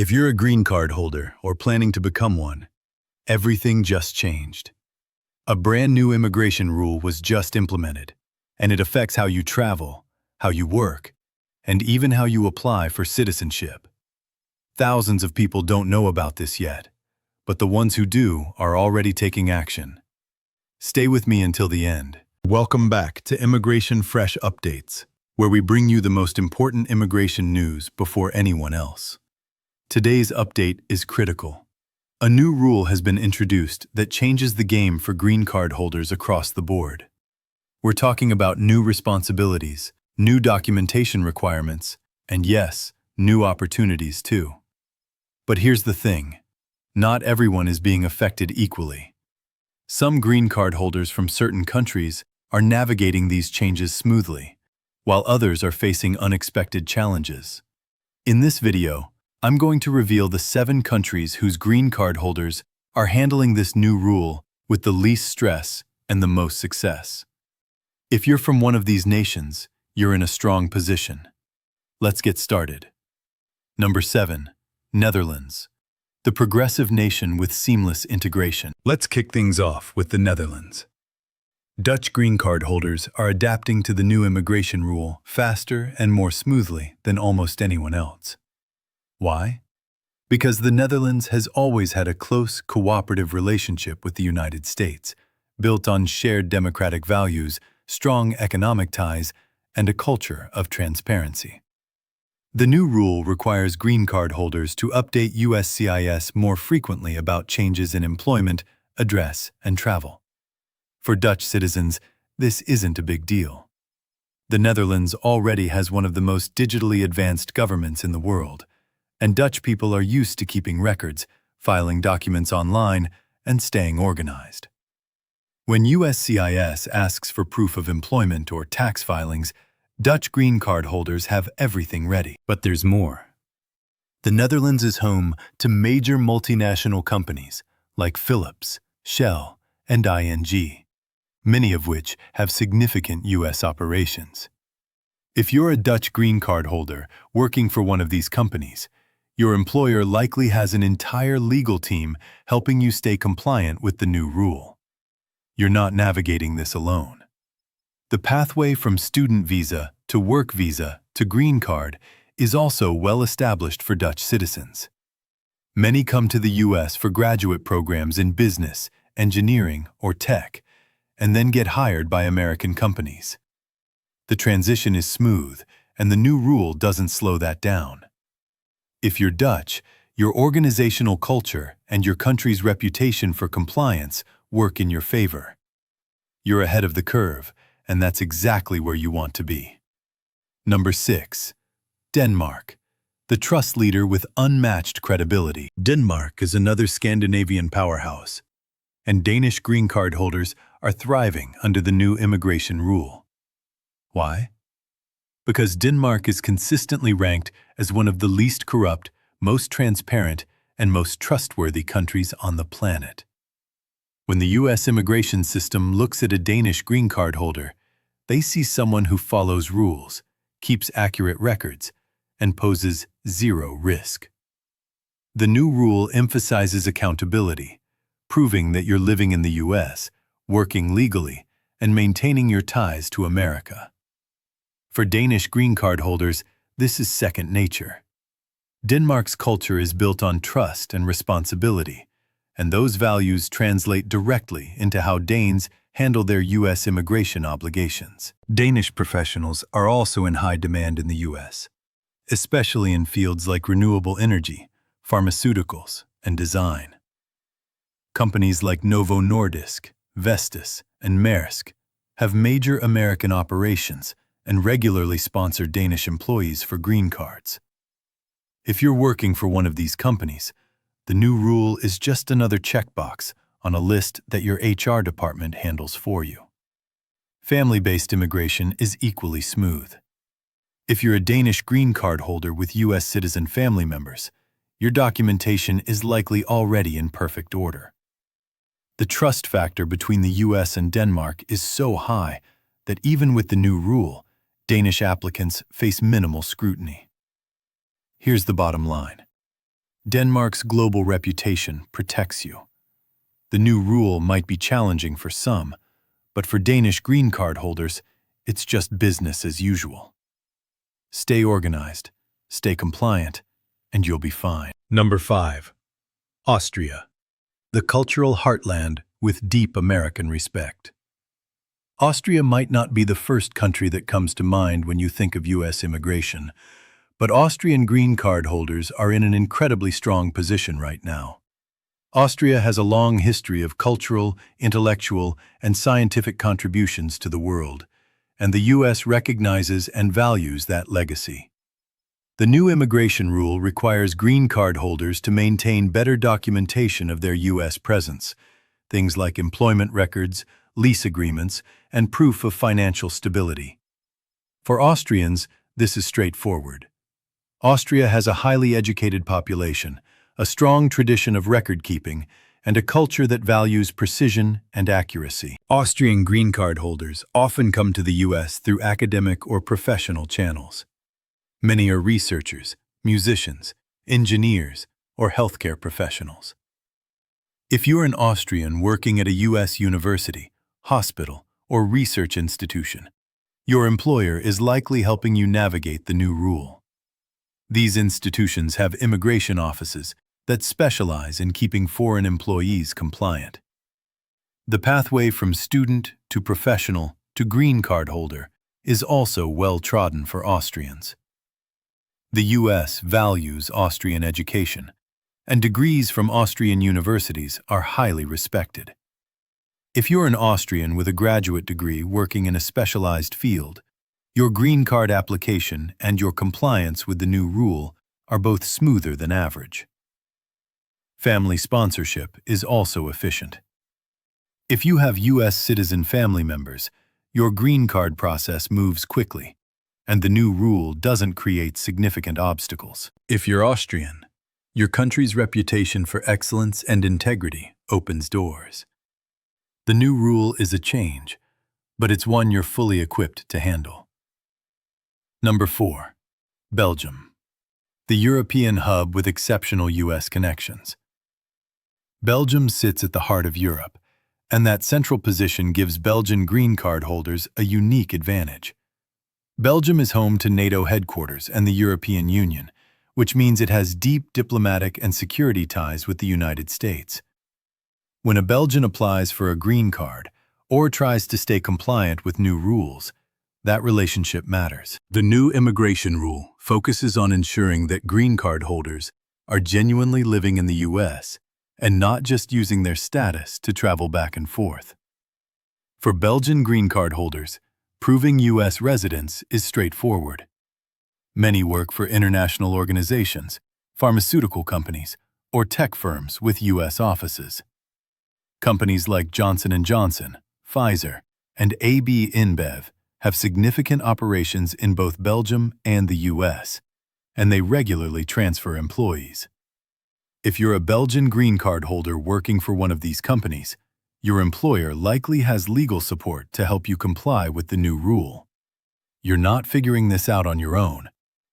If you're a green card holder or planning to become one, everything just changed. A brand new immigration rule was just implemented, and it affects how you travel, how you work, and even how you apply for citizenship. Thousands of people don't know about this yet, but the ones who do are already taking action. Stay with me until the end. Welcome back to Immigration Fresh Updates, where we bring you the most important immigration news before anyone else. Today's update is critical. A new rule has been introduced that changes the game for green card holders across the board. We're talking about new responsibilities, new documentation requirements, and yes, new opportunities too. But here's the thing. Not everyone is being affected equally. Some green card holders from certain countries are navigating these changes smoothly, while others are facing unexpected challenges. In this video, I'm going to reveal the 7 countries whose green card holders are handling this new rule with the least stress and the most success. If you're from one of these nations, you're in a strong position. Let's get started. Number 7, Netherlands, the progressive nation with seamless integration. Let's kick things off with the Netherlands. Dutch green card holders are adapting to the new immigration rule faster and more smoothly than almost anyone else. Why? Because the Netherlands has always had a close, cooperative relationship with the United States, built on shared democratic values, strong economic ties, and a culture of transparency. The new rule requires green card holders to update USCIS more frequently about changes in employment, address, and travel. For Dutch citizens, this isn't a big deal. The Netherlands already has one of the most digitally advanced governments in the world, and Dutch people are used to keeping records, filing documents online, and staying organized. When USCIS asks for proof of employment or tax filings, Dutch green card holders have everything ready. But there's more. The Netherlands is home to major multinational companies like Philips, Shell, and ING, many of which have significant U.S. operations. If you're a Dutch green card holder working for one of these companies, your employer likely has an entire legal team helping you stay compliant with the new rule. You're not navigating this alone. The pathway from student visa to work visa to green card is also well established for Dutch citizens. Many come to the U.S. for graduate programs in business, engineering, or tech, and then get hired by American companies. The transition is smooth, and the new rule doesn't slow that down. If you're Dutch, your organizational culture and your country's reputation for compliance work in your favor. You're ahead of the curve, and that's exactly where you want to be. Number 6, Denmark, the trust leader with unmatched credibility. Denmark is another Scandinavian powerhouse, and Danish green card holders are thriving under the new immigration rule. Why? Because Denmark is consistently ranked as one of the least corrupt, most transparent, and most trustworthy countries on the planet. When the U.S. immigration system looks at a Danish green card holder, they see someone who follows rules, keeps accurate records, and poses zero risk. The new rule emphasizes accountability, proving that you're living in the U.S., working legally, and maintaining your ties to America. For Danish green card holders, this is second nature. Denmark's culture is built on trust and responsibility, and those values translate directly into how Danes handle their U.S. immigration obligations. Danish professionals are also in high demand in the U.S., especially in fields like renewable energy, pharmaceuticals, and design. Companies like Novo Nordisk, Vestas, and Maersk have major American operations and regularly sponsor Danish employees for green cards. If you're working for one of these companies, the new rule is just another checkbox on a list that your HR department handles for you. Family-based immigration is equally smooth. If you're a Danish green card holder with U.S. citizen family members, your documentation is likely already in perfect order. The trust factor between the U.S. and Denmark is so high that even with the new rule, Danish applicants face minimal scrutiny. Here's the bottom line. Denmark's global reputation protects you. The new rule might be challenging for some, but for Danish green card holders, it's just business as usual. Stay organized, stay compliant, and you'll be fine. Number 5. Austria, the cultural heartland with deep American respect. Austria might not be the first country that comes to mind when you think of U.S. immigration, but Austrian green card holders are in an incredibly strong position right now. Austria has a long history of cultural, intellectual, and scientific contributions to the world, and the U.S. recognizes and values that legacy. The new immigration rule requires green card holders to maintain better documentation of their U.S. presence, things like employment records, lease agreements, and proof of financial stability. For Austrians, this is straightforward. Austria has a highly educated population, a strong tradition of record-keeping, and a culture that values precision and accuracy. Austrian green card holders often come to the U.S. through academic or professional channels. Many are researchers, musicians, engineers, or healthcare professionals. If you're an Austrian working at a U.S. university, hospital, or research institution, your employer is likely helping you navigate the new rule. These institutions have immigration offices that specialize in keeping foreign employees compliant. The pathway from student to professional to green card holder is also well trodden for Austrians. The U.S. values Austrian education, and degrees from Austrian universities are highly respected. If you're an Austrian with a graduate degree working in a specialized field, your green card application and your compliance with the new rule are both smoother than average. Family sponsorship is also efficient. If you have U.S. citizen family members, your green card process moves quickly, and the new rule doesn't create significant obstacles. If you're Austrian, your country's reputation for excellence and integrity opens doors. The new rule is a change, but it's one you're fully equipped to handle. Number 4. Belgium, the European hub with exceptional U.S. connections. Belgium sits at the heart of Europe, and that central position gives Belgian green card holders a unique advantage. Belgium is home to NATO headquarters and the European Union, which means it has deep diplomatic and security ties with the United States. When a Belgian applies for a green card or tries to stay compliant with new rules, that relationship matters. The new immigration rule focuses on ensuring that green card holders are genuinely living in the U.S. and not just using their status to travel back and forth. For Belgian green card holders, proving U.S. residence is straightforward. Many work for international organizations, pharmaceutical companies, or tech firms with U.S. offices. Companies like Johnson & Johnson, Pfizer, and AB InBev have significant operations in both Belgium and the U.S., and they regularly transfer employees. If you're a Belgian green card holder working for one of these companies, your employer likely has legal support to help you comply with the new rule. You're not figuring this out on your own.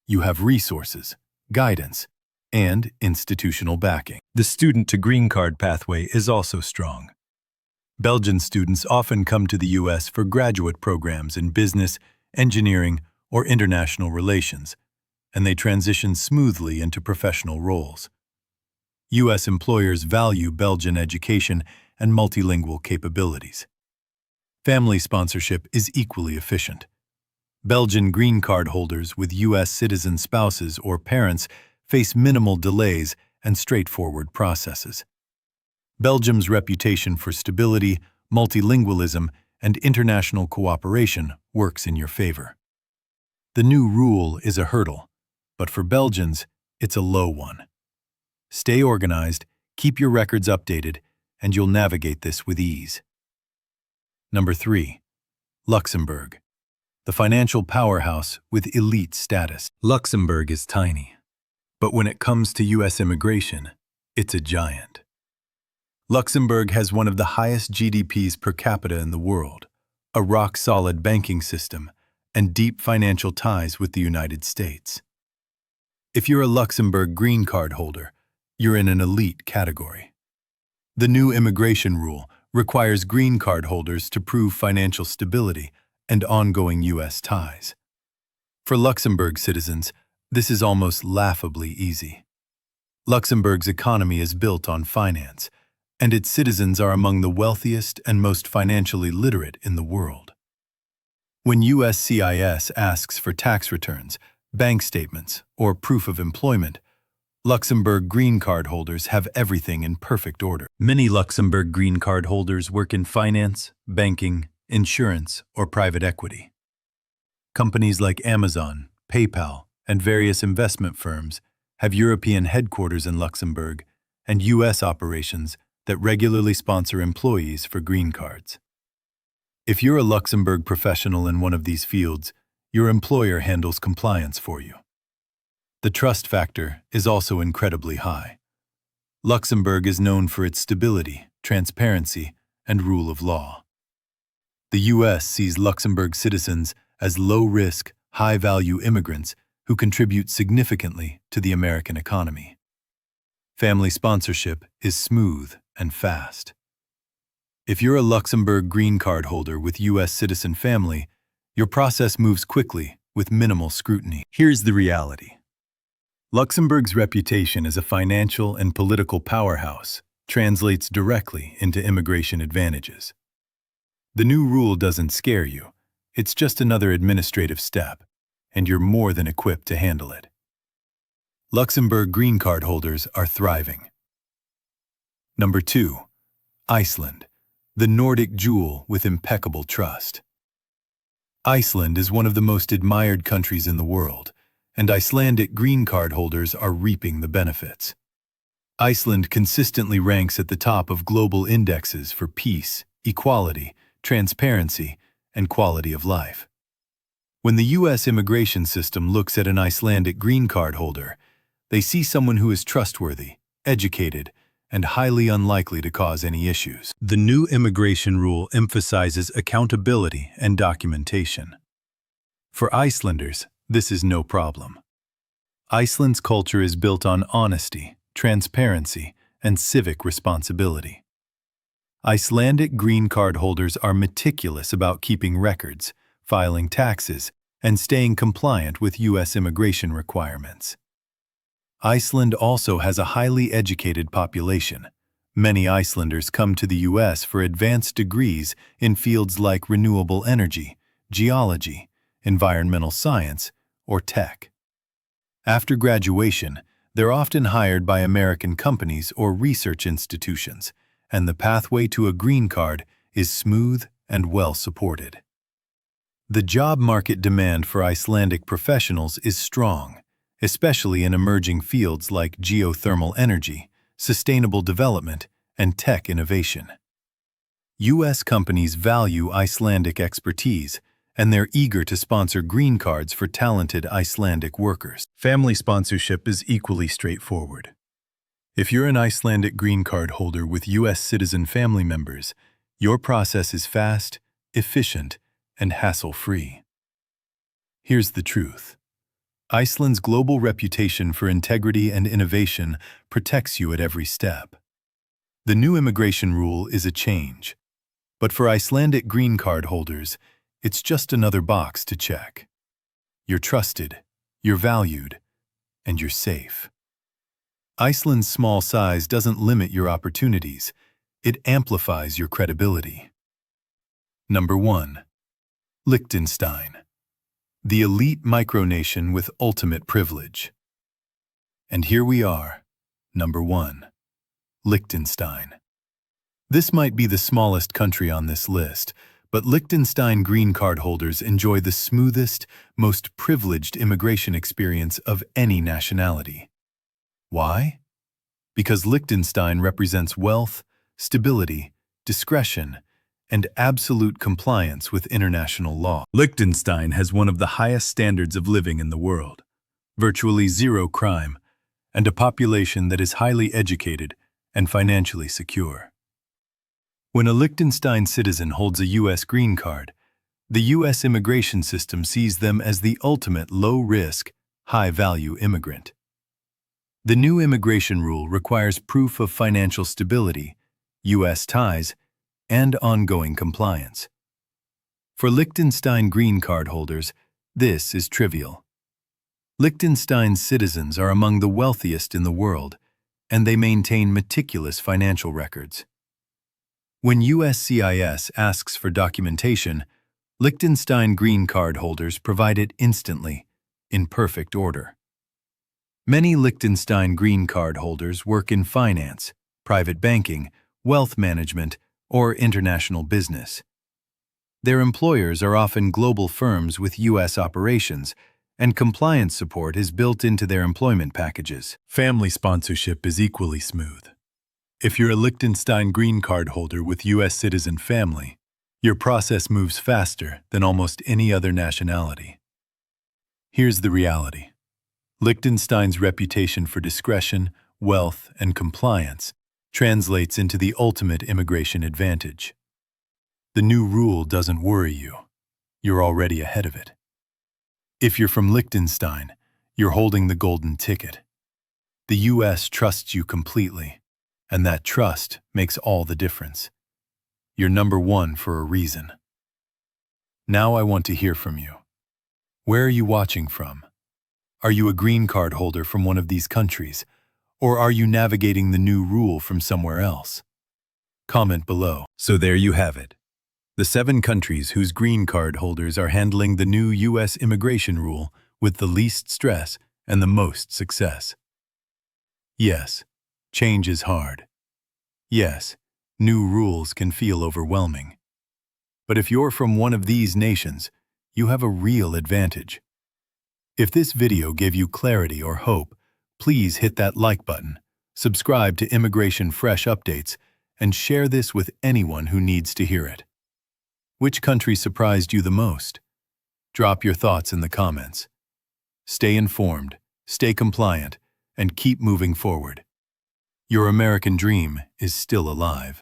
You have resources, guidance, and institutional backing. The student to green card pathway is also strong. Belgian students often come to the U.S. for graduate programs in business, engineering, or international relations, and they transition smoothly into professional roles. U.S. employers value Belgian education and multilingual capabilities. Family sponsorship is equally efficient. Belgian green card holders with U.S. citizen spouses or parents face minimal delays and straightforward processes. Belgium's reputation for stability, multilingualism, and international cooperation works in your favor. The new rule is a hurdle, but for Belgians, it's a low one. Stay organized, keep your records updated, and you'll navigate this with ease. Number 3. Luxembourg, the financial powerhouse with elite status. Luxembourg is tiny, but when it comes to U.S. immigration, it's a giant. Luxembourg has one of the highest GDPs per capita in the world, a rock-solid banking system, and deep financial ties with the United States. If you're a Luxembourg green card holder, you're in an elite category. The new immigration rule requires green card holders to prove financial stability and ongoing U.S. ties. For Luxembourg citizens, this is almost laughably easy. Luxembourg's economy is built on finance, and its citizens are among the wealthiest and most financially literate in the world. When USCIS asks for tax returns, bank statements, or proof of employment, Luxembourg green card holders have everything in perfect order. Many Luxembourg green card holders work in finance, banking, insurance, or private equity. Companies like Amazon, PayPal, and various investment firms have European headquarters in Luxembourg and U.S. operations that regularly sponsor employees for green cards. If you're a Luxembourg professional in one of these fields, your employer handles compliance for you. The trust factor is also incredibly high. Luxembourg is known for its stability, transparency, and rule of law. The U.S. sees Luxembourg citizens as low-risk, high-value immigrants who contribute significantly to the American economy. Family sponsorship is smooth and fast. If you're a Luxembourg green card holder with U.S. citizen family, your process moves quickly with minimal scrutiny. Here's the reality. Luxembourg's reputation as a financial and political powerhouse translates directly into immigration advantages. The new rule doesn't scare you. It's just another administrative step, and you're more than equipped to handle it. Luxembourg green card holders are thriving. Number 2. Iceland, the Nordic jewel with impeccable trust. Iceland is one of the most admired countries in the world, and Icelandic green card holders are reaping the benefits. Iceland consistently ranks at the top of global indexes for peace, equality, transparency, and quality of life. When the U.S. immigration system looks at an Icelandic green card holder, they see someone who is trustworthy, educated, and highly unlikely to cause any issues. The new immigration rule emphasizes accountability and documentation. For Icelanders, this is no problem. Iceland's culture is built on honesty, transparency, and civic responsibility. Icelandic green card holders are meticulous about keeping records, filing taxes, and staying compliant with U.S. immigration requirements. Iceland also has a highly educated population. Many Icelanders come to the U.S. for advanced degrees in fields like renewable energy, geology, environmental science, or tech. After graduation, they're often hired by American companies or research institutions, and the pathway to a green card is smooth and well supported. The job market demand for Icelandic professionals is strong, especially in emerging fields like geothermal energy, sustainable development, and tech innovation. U.S. companies value Icelandic expertise, and they're eager to sponsor green cards for talented Icelandic workers. Family sponsorship is equally straightforward. If you're an Icelandic green card holder with U.S. citizen family members, your process is fast, efficient, and hassle-free. Here's the truth. Iceland's global reputation for integrity and innovation protects you at every step. The new immigration rule is a change, but for Icelandic green card holders, it's just another box to check. You're trusted, you're valued, and you're safe. Iceland's small size doesn't limit your opportunities, it amplifies your credibility. Number 1. Liechtenstein, the elite micronation with ultimate privilege. And here we are, number 1. Liechtenstein. This might be the smallest country on this list, but Liechtenstein green card holders enjoy the smoothest, most privileged immigration experience of any nationality. Why? Because Liechtenstein represents wealth, stability, discretion, and absolute compliance with international law. Liechtenstein has one of the highest standards of living in the world, virtually zero crime, and a population that is highly educated and financially secure. When a Liechtenstein citizen holds a U.S. green card, the U.S. immigration system sees them as the ultimate low-risk, high-value immigrant. The new immigration rule requires proof of financial stability, U.S. ties, and ongoing compliance. For Liechtenstein green card holders, this is trivial. Liechtenstein's citizens are among the wealthiest in the world, and they maintain meticulous financial records. When USCIS asks for documentation, Liechtenstein green card holders provide it instantly, in perfect order. Many Liechtenstein green card holders work in finance, private banking, wealth management, or international business. Their employers are often global firms with U.S. operations, and compliance support is built into their employment packages. Family sponsorship is equally smooth. If you're a Liechtenstein green card holder with U.S. citizen family, your process moves faster than almost any other nationality. Here's the reality. Liechtenstein's reputation for discretion, wealth, and compliance translates into the ultimate immigration advantage. The new rule doesn't worry you. You're already ahead of it. If you're from Liechtenstein, you're holding the golden ticket. The U.S. trusts you completely, and that trust makes all the difference. You're number one for a reason. Now I want to hear from you. Where are you watching from? Are you a green card holder from one of these countries, or are you navigating the new rule from somewhere else? Comment below. So there you have it. The 7 countries whose green card holders are handling the new U.S. immigration rule with the least stress and the most success. Yes, change is hard. Yes, new rules can feel overwhelming. But if you're from one of these nations, you have a real advantage. If this video gave you clarity or hope, please hit that like button, subscribe to Immigration Fresh Updates, and share this with anyone who needs to hear it. Which country surprised you the most? Drop your thoughts in the comments. Stay informed, stay compliant, and keep moving forward. Your American dream is still alive.